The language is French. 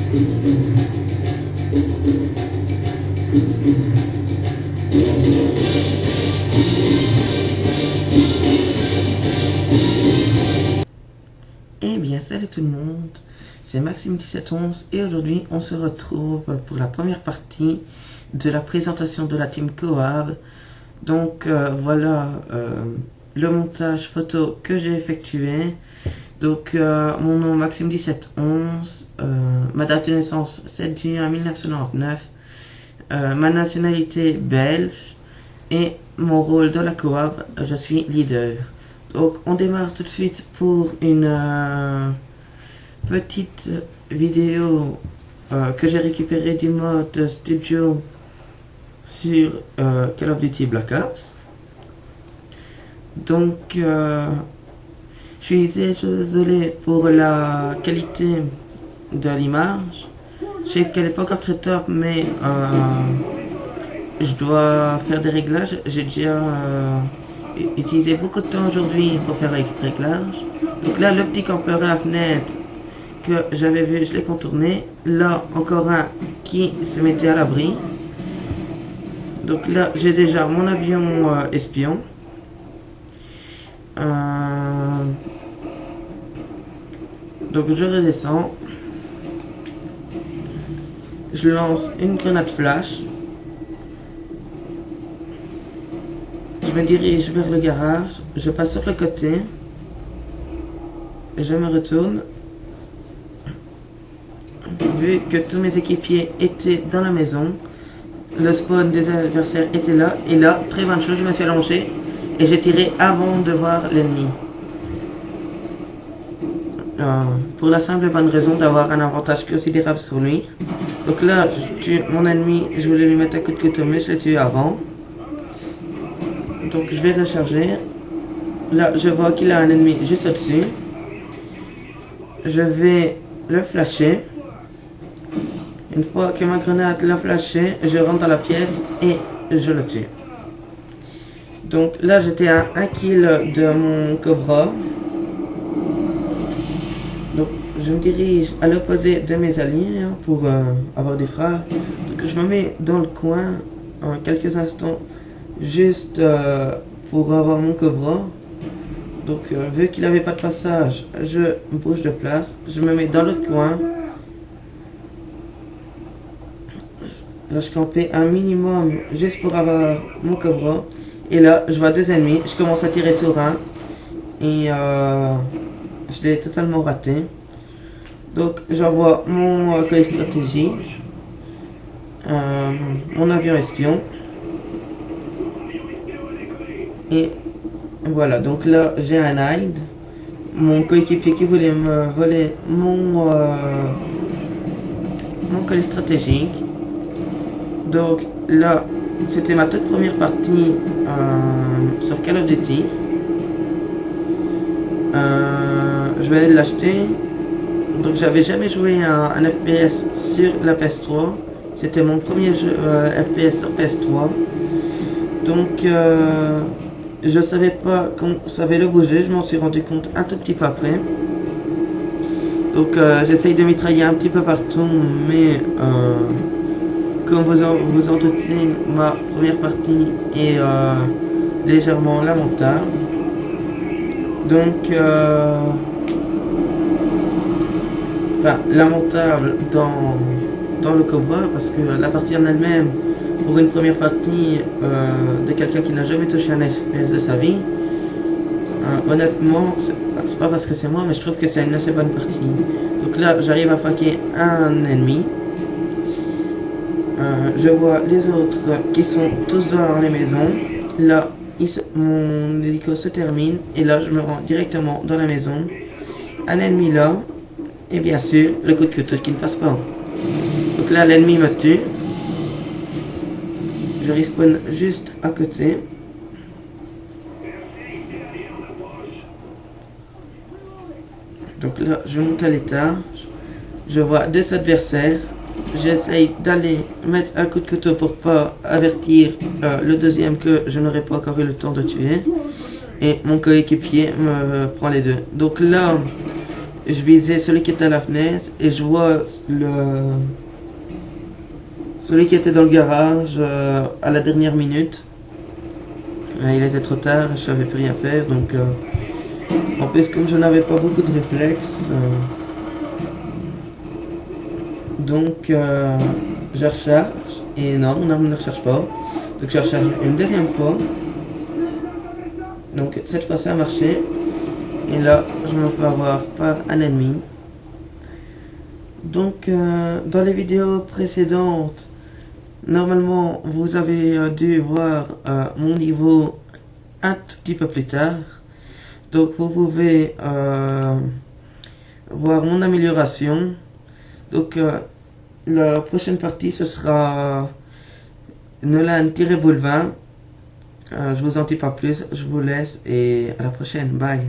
Eh bien, salut tout le monde, c'est Maxime1711 et aujourd'hui on se retrouve pour la première partie de la présentation de la team Coab. Donc voilà le montage photo que j'ai effectué. Donc mon nom Maxime1711, ma date de naissance 7 juin 1999, ma nationalité belge et mon rôle dans la Coab, je suis leader. Donc on démarre tout de suite pour une petite vidéo que j'ai récupérée du mode studio sur Call of Duty Black Ops. Donc je suis désolé pour la qualité de l'image. Je sais qu'elle n'est pas encore très top, mais je dois faire des réglages. J'ai déjà utilisé beaucoup de temps aujourd'hui pour faire les réglages. Donc là, le petit campeur à la fenêtre que j'avais vu, je l'ai contourné. Là, encore un qui se mettait à l'abri. Donc là, j'ai déjà mon avion espion. Donc je redescends. Je lance une grenade flash. Je me dirige vers le garage, je passe sur le côté, je me retourne. Vu que tous mes équipiers étaient dans la maison, le spawn des adversaires était là, et là, très bonne chose, je me suis allongé et j'ai tiré avant de voir l'ennemi. Pour la simple et bonne raison d'avoir un avantage considérable sur lui. Donc là, je tue mon ennemi, je voulais lui mettre un coup de couteau, mais je l'ai tué avant. Donc je vais recharger. Là je vois qu'il a un ennemi juste au-dessus. Je vais le flasher. Une fois que ma grenade l'a flashé, je rentre dans la pièce et je le tue. Donc là j'étais à 1 kill de mon Cobra. Donc je me dirige à l'opposé de mes alliés pour avoir des frags. Donc je me mets dans le coin en quelques instants. Juste pour avoir mon Cobra. Donc vu qu'il n'avait pas de passage, je bouge de place, je me mets dans l'autre coin. Là je campais un minimum juste pour avoir mon Cobra. Et là je vois deux ennemis, je commence à tirer sur un. Et je l'ai totalement raté. Donc j'envoie mon colis stratégique, mon avion espion. Et voilà, donc là j'ai un hide. Mon coéquipier qui voulait me voler mon colis stratégique. Donc là c'était ma toute première partie sur Call of Duty. Je venais de l'acheter. Donc j'avais jamais joué un FPS sur la PS3. C'était mon premier jeu FPS sur PS3. Donc je savais pas qu'on savait le bouger, je m'en suis rendu compte un tout petit peu après. Donc j'essaye de mitrailler un petit peu partout, mais comme vous en doutez, ma première partie est légèrement lamentable. Donc enfin lamentable dans le Cobra, parce que la partie en elle-même, pour une première partie de quelqu'un qui n'a jamais touché un FPS de sa vie, honnêtement, c'est pas parce que c'est moi, mais je trouve que c'est une assez bonne partie. Donc là, j'arrive à fraquer un ennemi. Je vois les autres qui sont tous dans les maisons. Là, mon hélico se termine, et là, je me rends directement dans la maison. Un ennemi là, et bien sûr, le coup de couteau qui ne passe pas. Donc là, l'ennemi me tue. Je respawn juste à côté. Donc là, je monte à l'étage. Je vois deux adversaires. J'essaye d'aller mettre un coup de couteau pour pas avertir le deuxième que je n'aurais pas encore eu le temps de tuer. Et mon coéquipier me prend les deux. Donc là, je visais celui qui était à la fenêtre et je vois celui qui était dans le garage à la dernière minute. Il était trop tard, je savais plus rien faire, donc en plus comme je n'avais pas beaucoup de réflexes, donc je recharge et non, mon arme ne recharge pas, donc je recharge une deuxième fois. Donc cette fois ça a marché et là je me fais avoir par un ennemi. Donc dans les vidéos précédentes, normalement vous avez dû voir mon niveau un tout petit peu plus tard. Donc vous pouvez voir mon amélioration. Donc la prochaine partie ce sera Nolan-Boulevin. Je vous en dis pas plus, je vous laisse et à la prochaine, bye.